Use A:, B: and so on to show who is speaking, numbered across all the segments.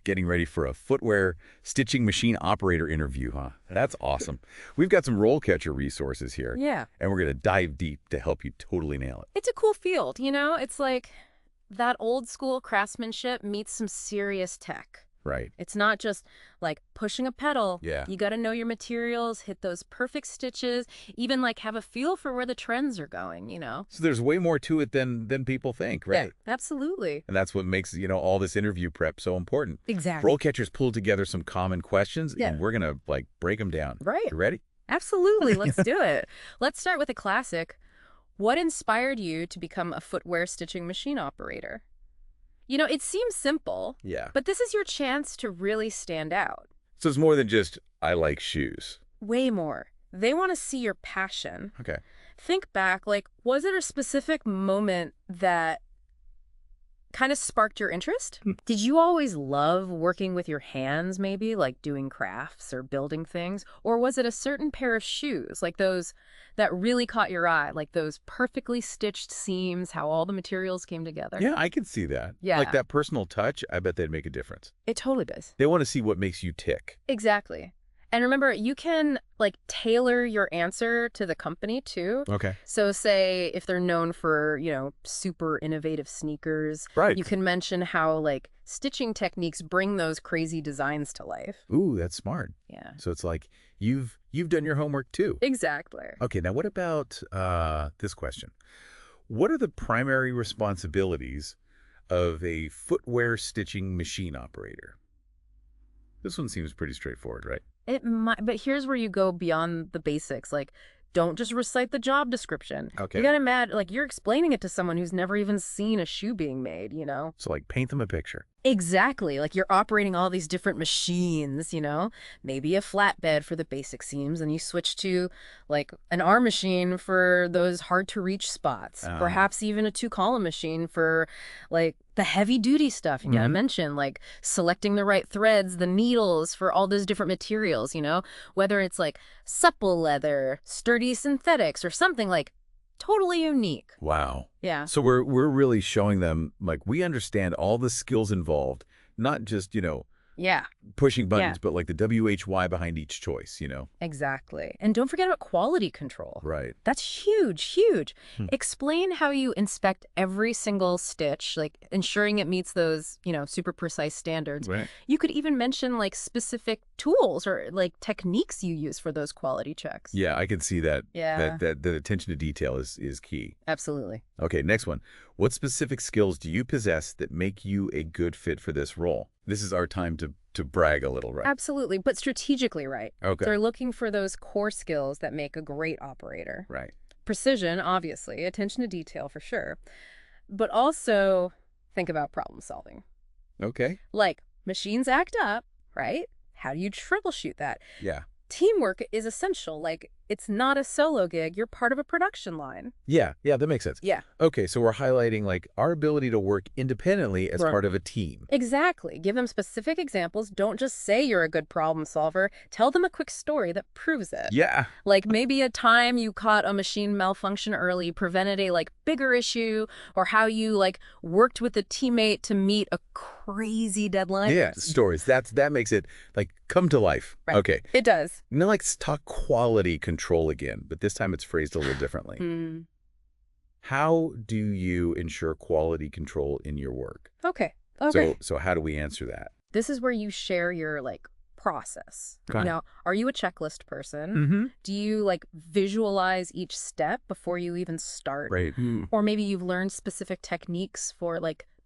A: getting ready for a Footwear Stitching Machine Operator interview, huh? That's awesome. We've got some RoleCatcher resources here.
B: Yeah.
A: And we're going to dive deep to help you totally nail it.
B: It's a cool field, you know? It's like that old school craftsmanship meets some serious tech.
A: Right.
B: It's not just like pushing a pedal.
A: Yeah.
B: You got to know your materials, hit those perfect stitches, even like have a feel for where the trends are going, you know?
A: So there's way more to it than people think, right?
B: Yeah, absolutely.
A: And that's what makes, all this interview prep so important.
B: Exactly.
A: RoleCatcher's pulled together some common questions, and we're going to, break them down.
B: Right.
A: You ready?
B: Absolutely. Let's do it. Let's start with a classic. What inspired you to become a footwear stitching machine operator? You know, it seems simple, but this is your chance to really stand out.
A: So it's more than just, I like shoes.
B: Way more. They want to see your passion.
A: Okay.
B: Think back, was it a specific moment that kind of sparked your interest? Did you always love working with your hands, maybe, like doing crafts or building things? Or was it a certain pair of shoes, like those that really caught your eye, like those perfectly stitched seams, how all the materials came together?
A: Yeah, I can see that.
B: Yeah.
A: Like that personal touch, I bet they'd make a difference.
B: It totally does.
A: They want to see what makes you tick.
B: Exactly. And remember, you can tailor your answer to the company too.
A: Okay.
B: So say if they're known for, super innovative sneakers,
A: right.
B: You can mention how stitching techniques bring those crazy designs to life.
A: Ooh, that's smart.
B: Yeah.
A: So it's like you've done your homework too.
B: Exactly.
A: Okay, now what about this question? What are the primary responsibilities of a footwear stitching machine operator? This one seems pretty straightforward, right?
B: It might, but here's where you go beyond the basics. Don't just recite the job description.
A: Okay.
B: You gotta you're explaining it to someone who's never even seen a shoe being made,
A: So paint them a picture.
B: Exactly. You're operating all these different machines, maybe a flatbed for the basic seams, and you switch to an arm machine for those hard to reach spots. Perhaps even a 2-column machine for the heavy duty stuff. You gotta mention selecting the right threads, the needles for all those different materials, whether it's supple leather, sturdy synthetics, or something totally unique.
A: Wow.
B: Yeah.
A: So we're really showing them we understand all the skills involved, not just, pushing buttons, but the WHY behind each choice,
B: Exactly. And don't forget about quality control.
A: Right.
B: That's huge, huge. Explain how you inspect every single stitch, ensuring it meets those, super precise standards.
A: Right.
B: You could even mention specific tools or techniques you use for those quality checks.
A: Yeah, I can see that.
B: Yeah.
A: That attention to detail is key.
B: Absolutely.
A: Okay, next one. What specific skills do you possess that make you a good fit for this role? This is our time to brag a little, right?
B: Absolutely, but strategically right.
A: Okay.
B: They're looking for those core skills that make a great operator.
A: Right.
B: Precision, obviously, attention to detail for sure, but also think about problem solving.
A: Okay.
B: Machines act up, right? How do you troubleshoot that?
A: Yeah.
B: Teamwork is essential. It's not a solo gig. You're part of a production line.
A: Yeah, that makes sense.
B: Yeah.
A: Okay, so we're highlighting our ability to work independently as part of a team.
B: Exactly. Give them specific examples. Don't just say you're a good problem solver. Tell them a quick story that proves it.
A: Yeah.
B: Maybe a time you caught a machine malfunction early, prevented a bigger issue, or how you worked with a teammate to meet a crazy deadline.
A: Yeah, stories. That makes it come to life.
B: Right.
A: Okay.
B: It does.
A: Now let's talk quality control again, but this time it's phrased a little differently. How do you ensure quality control in your work?
B: Okay.
A: So how do we answer that?
B: This is where you share your process.
A: Okay.
B: Are you a checklist person? Do you visualize each step before you even start?
A: Right.
B: Or maybe you've learned specific techniques for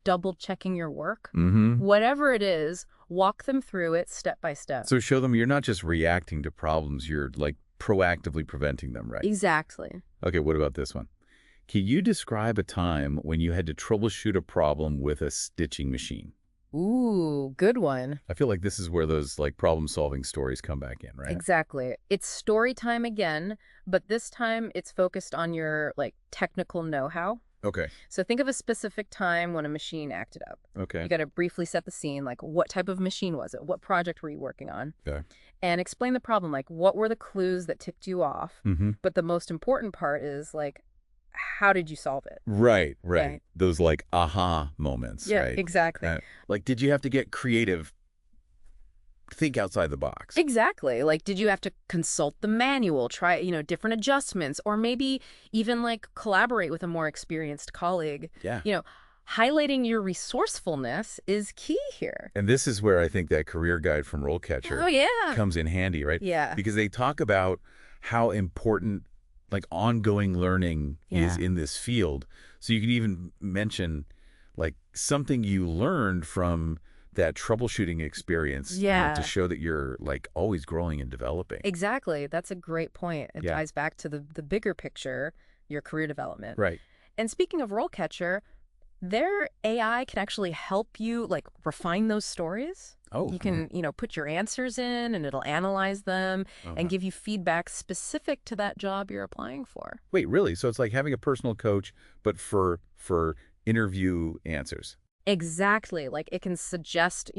B: double checking your work.
A: Mm-hmm.
B: Whatever it is, walk them through it step by step.
A: So show them you're not just reacting to problems, you're proactively preventing them, right?
B: Exactly.
A: Okay, what about this one? Can you describe a time when you had to troubleshoot a problem with a stitching machine?
B: Ooh, good one.
A: I feel like this is where those problem-solving stories come back in, right?
B: Exactly. It's story time again, but this time it's focused on your technical know-how.
A: Okay.
B: So think of a specific time when a machine acted up.
A: Okay.
B: You got to briefly set the scene, what type of machine was it? What project were you working on?
A: Okay.
B: And explain the problem, what were the clues that ticked you off? But the most important part is how did you solve it?
A: Right.
B: Okay.
A: Those aha moments,
B: Yeah,
A: right?
B: exactly.
A: Did you have to get creative think outside the box.
B: Exactly. Like, did you have to consult the manual, try, different adjustments, or maybe even like collaborate with a more experienced colleague?
A: Yeah.
B: Highlighting your resourcefulness is key here.
A: And this is where I think that career guide from
B: Oh,
A: RoleCatcher
B: yeah.
A: comes in handy, right?
B: Yeah.
A: Because they talk about how important like ongoing learning is
B: Yeah.
A: in this field. So you could even mention like something you learned from that troubleshooting experience
B: Yeah.
A: to show that you're like always growing and developing.
B: Exactly. That's a great point. It
A: Yeah.
B: ties back to the bigger picture, your career development.
A: Right.
B: And speaking of RoleCatcher, their AI can actually help you like refine those stories.
A: Oh.
B: You can, put your answers in and it'll analyze them and give you feedback specific to that job you're applying for.
A: Wait, really? So it's like having a personal coach, but for interview answers.
B: Exactly. Like it can suggest,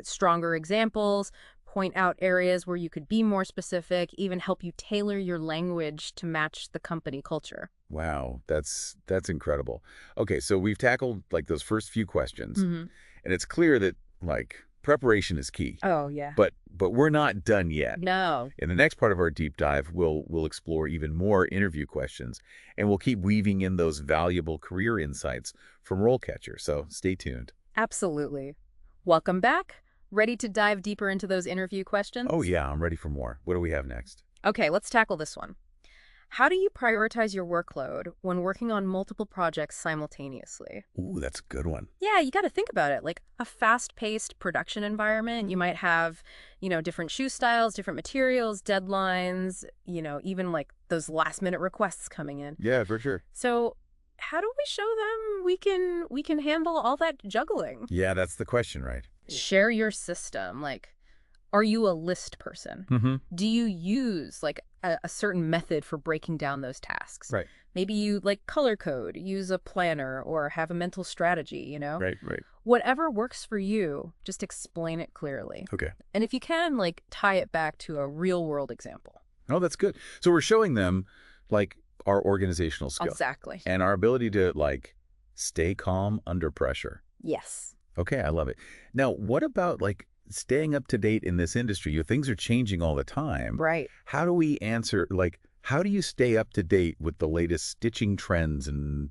B: stronger examples, point out areas where you could be more specific, even help you tailor your language to match the company culture.
A: Wow, that's incredible. Okay, so we've tackled like those first few questions, and it's clear that like preparation is key.
B: Oh, yeah.
A: But we're not done yet.
B: No.
A: In the next part of our deep dive, we'll explore even more interview questions, and we'll keep weaving in those valuable career insights from RoleCatcher. So stay tuned.
B: Absolutely. Welcome back. Ready to dive deeper into those interview questions?
A: Oh yeah, I'm ready for more. What do we have next?
B: Okay, let's tackle this one. How do you prioritize your workload when working on multiple projects simultaneously?
A: Ooh, that's a good one.
B: Yeah, you got to think about it. Like a fast-paced production environment, you might have, different shoe styles, different materials, deadlines, even like those last-minute requests coming in.
A: Yeah, for sure.
B: So how do we show them we can handle all that juggling?
A: Yeah, that's the question, right?
B: Share your system. Like, are you a list person?
A: Mm-hmm.
B: Do you use like a certain method for breaking down those tasks?
A: Right.
B: Maybe you like color code, use a planner, or have a mental strategy,
A: Right.
B: Whatever works for you, just explain it clearly.
A: Okay.
B: And if you can, like, tie it back to a real-world example.
A: Oh, that's good. So we're showing them like our organizational skills.
B: Exactly.
A: And our ability to like stay calm under pressure.
B: Yes.
A: Okay, I love it. Now, what about like staying up to date in this industry? Things are changing all the time.
B: Right.
A: How do we answer, like, how do you stay up to date with the latest stitching trends and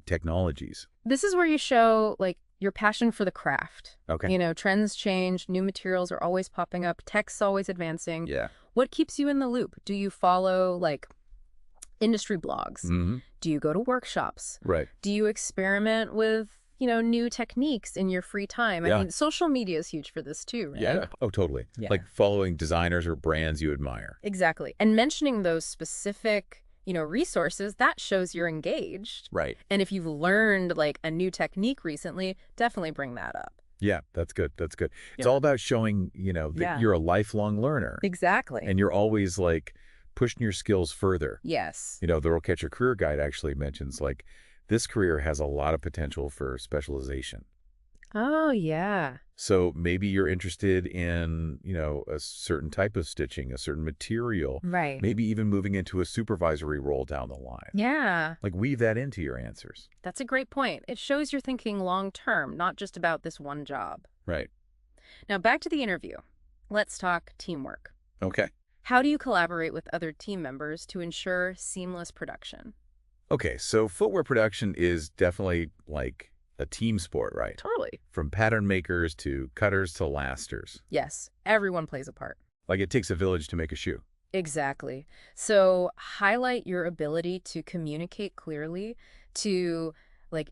A: technologies?
B: This is where you show, like, your passion for the craft.
A: Okay.
B: Trends change, new materials are always popping up, tech's always advancing.
A: Yeah.
B: What keeps you in the loop? Do you follow, like, industry blogs?
A: Mm-hmm.
B: Do you go to workshops?
A: Right.
B: Do you experiment with, new techniques in your free time?
A: Yeah.
B: I mean, social media is huge for this too, right?
A: Yeah. Oh, totally.
B: Yeah.
A: Like following designers or brands you admire.
B: Exactly. And mentioning those specific, resources, that shows you're engaged.
A: Right.
B: And if you've learned like a new technique recently, definitely bring that up.
A: Yeah, that's good. That's good. It's
B: Yeah.
A: all about showing, that you're a lifelong learner.
B: Exactly.
A: And you're always like pushing your skills further.
B: Yes.
A: The RoleCatcher Career Guide actually mentions like this career has a lot of potential for specialization.
B: Oh, yeah.
A: So maybe you're interested in, a certain type of stitching, a certain material,
B: Right.
A: maybe even moving into a supervisory role down the line.
B: Yeah.
A: Like weave that into your answers.
B: That's a great point. It shows you're thinking long term, not just about this one job.
A: Right.
B: Now, back to the interview. Let's talk teamwork.
A: Okay.
B: How do you collaborate with other team members to ensure seamless production?
A: Okay, so footwear production is definitely like a team sport, right?
B: Totally.
A: From pattern makers to cutters to lasters.
B: Yes, everyone plays a part.
A: Like it takes a village to make a shoe.
B: Exactly. So highlight your ability to communicate clearly, to like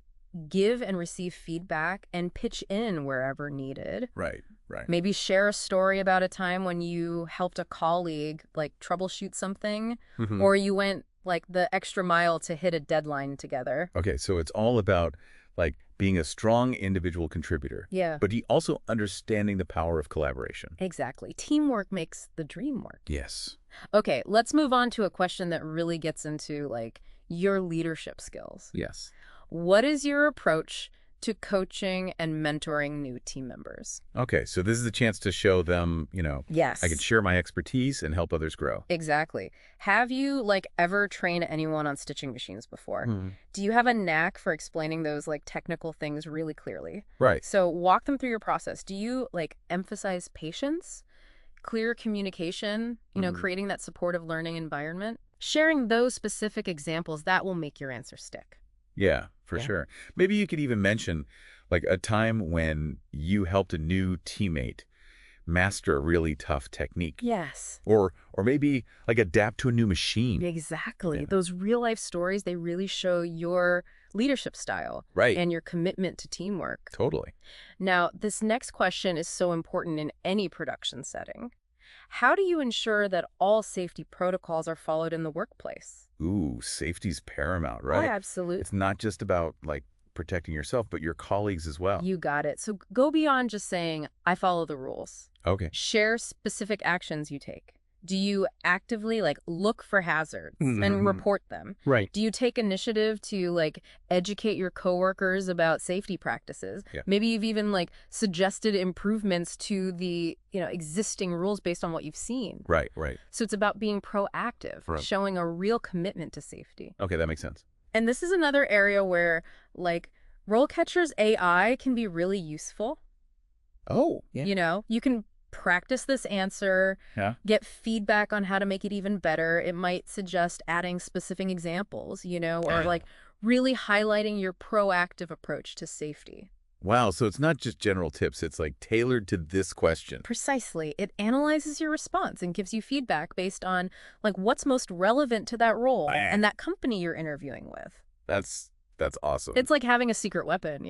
B: give and receive feedback and pitch in wherever needed.
A: Right.
B: Maybe share a story about a time when you helped a colleague like troubleshoot something,
A: Mhm.
B: or you went like the extra mile to hit a deadline together.
A: Okay, so it's all about like being a strong individual contributor,
B: Yeah.
A: but also understanding the power of collaboration.
B: Exactly. Teamwork makes the dream work.
A: Yes.
B: Okay, let's move on to a question that really gets into like your leadership skills.
A: Yes.
B: What is your approach to coaching and mentoring new team members.
A: Okay, so this is a chance to show them,
B: Yes.
A: I can share my expertise and help others grow.
B: Exactly. Have you, ever trained anyone on stitching machines before? Do you have a knack for explaining those, technical things really clearly?
A: Right.
B: So walk them through your process. Do you, emphasize patience, clear communication, creating that supportive learning environment? Sharing those specific examples, that will make your answer stick.
A: Yeah, for sure. Maybe you could even mention a time when you helped a new teammate master a really tough technique.
B: Yes.
A: Or maybe adapt to a new machine.
B: Exactly.
A: Yeah.
B: Those real life stories, they really show your leadership style.
A: Right.
B: And your commitment to teamwork.
A: Totally.
B: Now, this next question is so important in any production setting. How do you ensure that all safety protocols are followed in the workplace?
A: Ooh, safety's paramount,
B: Oh,
A: right?
B: absolutely.
A: It's not just about protecting yourself, but your colleagues as well.
B: You got it. So go beyond just saying, I follow the rules.
A: Okay.
B: Share specific actions you take. Do you actively look for hazards and report them?
A: Right.
B: Do you take initiative to educate your coworkers about safety practices?
A: Yeah.
B: Maybe you've even suggested improvements to the existing rules based on what you've seen.
A: Right.
B: So it's about being proactive,
A: Right.
B: showing a real commitment to safety.
A: Okay, that makes sense.
B: And this is another area where RoleCatcher's AI can be really useful.
A: Oh, yeah.
B: You can practice this answer, get feedback on how to make it even better. It might suggest adding specific examples, or really highlighting your proactive approach to safety.
A: Wow, so it's not just general tips. It's tailored to this question.
B: Precisely. It analyzes your response and gives you feedback based on what's most relevant to that role and that company you're interviewing with.
A: That's awesome.
B: It's like having a secret weapon,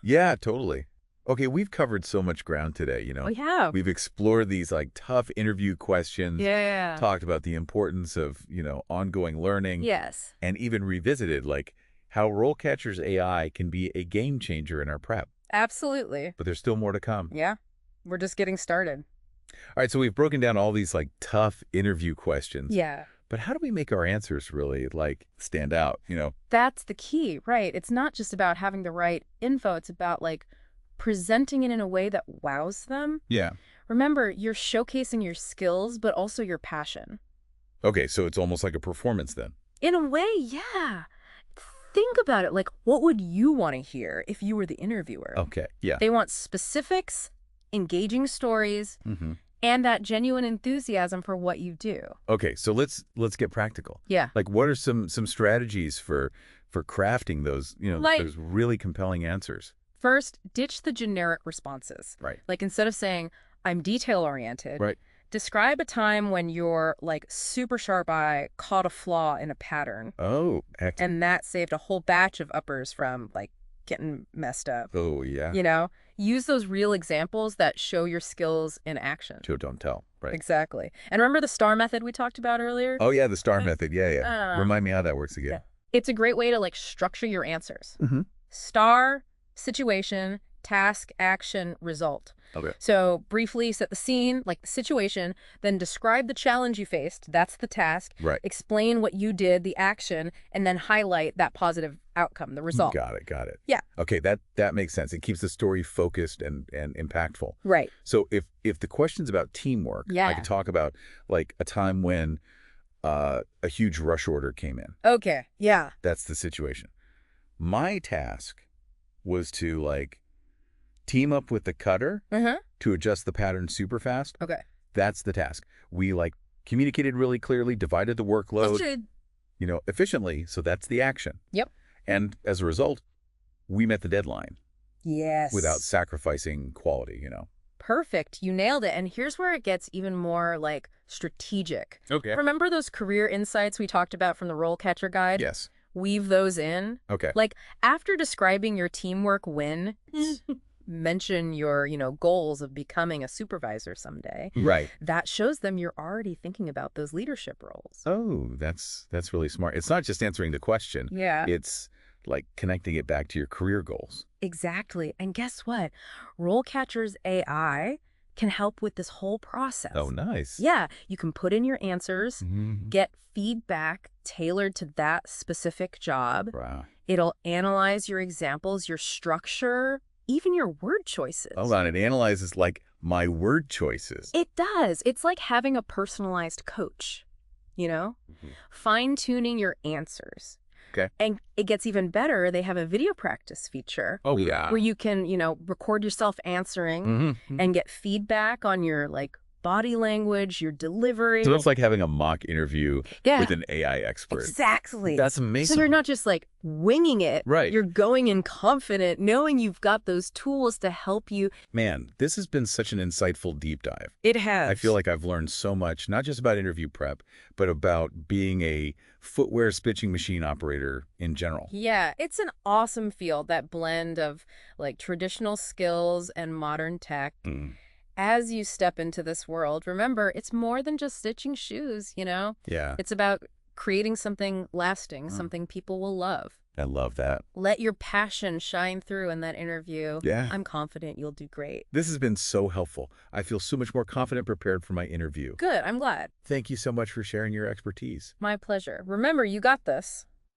A: Yeah, totally. Okay, we've covered so much ground today,
B: We have.
A: We've explored these tough interview questions.
B: Yeah.
A: Talked about the importance of, ongoing learning.
B: Yes.
A: And even revisited how RoleCatcher's AI can be a game changer in our prep.
B: Absolutely.
A: But there's still more to come.
B: Yeah. We're just getting started.
A: All right, so we've broken down all these tough interview questions.
B: Yeah.
A: But how do we make our answers really stand out,
B: That's the key, right? It's not just about having the right info. It's about presenting it in a way that wows them.
A: Yeah.
B: Remember, you're showcasing your skills, but also your passion.
A: Okay, so it's almost like a performance then.
B: In a way, yeah. Think about it. What would you want to hear if you were the interviewer?
A: Okay, yeah.
B: They want specifics, engaging stories, and that genuine enthusiasm for what you do.
A: Okay, so let's get practical.
B: Yeah.
A: What are some strategies for crafting those, those really compelling answers?
B: First, ditch the generic responses.
A: Right.
B: Instead of saying, I'm detail-oriented,
A: right.
B: Describe a time when your super sharp eye caught a flaw in a pattern.
A: Oh, excellent.
B: And that saved a whole batch of uppers from getting messed up.
A: Oh, yeah.
B: Use those real examples that show your skills in action.
A: Show, don't tell. Right.
B: Exactly. And remember the STAR method we talked about earlier?
A: Oh, yeah, the STAR method. Yeah. Remind me how that works again.
B: Yeah. It's a great way to structure your answers. STAR, situation, task, action, result.
A: Okay.
B: So briefly set the scene, the situation, then describe the challenge you faced. That's the task.
A: Right.
B: Explain what you did, the action, and then highlight that positive outcome, the result.
A: Got it.
B: Yeah.
A: Okay, that makes sense. It keeps the story focused and impactful.
B: Right.
A: So if the question's about teamwork, I could talk about a time when a huge rush order came in.
B: Okay. Yeah.
A: That's the situation. My task was to team up with the cutter to adjust the pattern super fast.
B: Okay.
A: That's the task. We communicated really clearly, divided the workload, efficiently. So that's the action.
B: Yep.
A: And as a result, we met the deadline.
B: Yes.
A: Without sacrificing quality,
B: Perfect. You nailed it. And here's where it gets even more strategic.
A: Okay.
B: Remember those career insights we talked about from the RoleCatcher guide?
A: Yes.
B: Weave those in.
A: Okay.
B: After describing your teamwork win, mention your, goals of becoming a supervisor someday.
A: Right.
B: That shows them you're already thinking about those leadership roles.
A: Oh, that's really smart. It's not just answering the question.
B: Yeah.
A: It's connecting it back to your career goals.
B: Exactly. And guess what? RoleCatcher's AI can help with this whole process.
A: Oh, nice.
B: Yeah, you can put in your answers, get feedback tailored to that specific job.
A: Wow.
B: It'll analyze your examples, your structure, even your word choices.
A: Hold on, it analyzes like my word choices.
B: It does. It's like having a personalized coach, fine-tuning your answers.
A: Okay.
B: And it gets even better. They have a video practice feature.
A: Oh, yeah.
B: Where you can, record yourself answering and get feedback on your, body language, your delivery.
A: So it's like having a mock interview with an AI expert.
B: Exactly.
A: That's amazing.
B: So you're not just, winging it.
A: Right.
B: You're going in confident, knowing you've got those tools to help you.
A: Man, this has been such an insightful deep dive.
B: It has.
A: I feel like I've learned so much, not just about interview prep, but about being a footwear stitching machine operator in general.
B: Yeah, it's an awesome field, that blend of, traditional skills and modern tech. As you step into this world, remember, it's more than just stitching shoes,
A: Yeah.
B: It's about creating something lasting, something people will love.
A: I love that.
B: Let your passion shine through in that interview.
A: Yeah.
B: I'm confident you'll do great.
A: This has been so helpful. I feel so much more confident prepared for my interview.
B: Good, I'm glad.
A: Thank you so much for sharing your expertise.
B: My pleasure. Remember, you got this.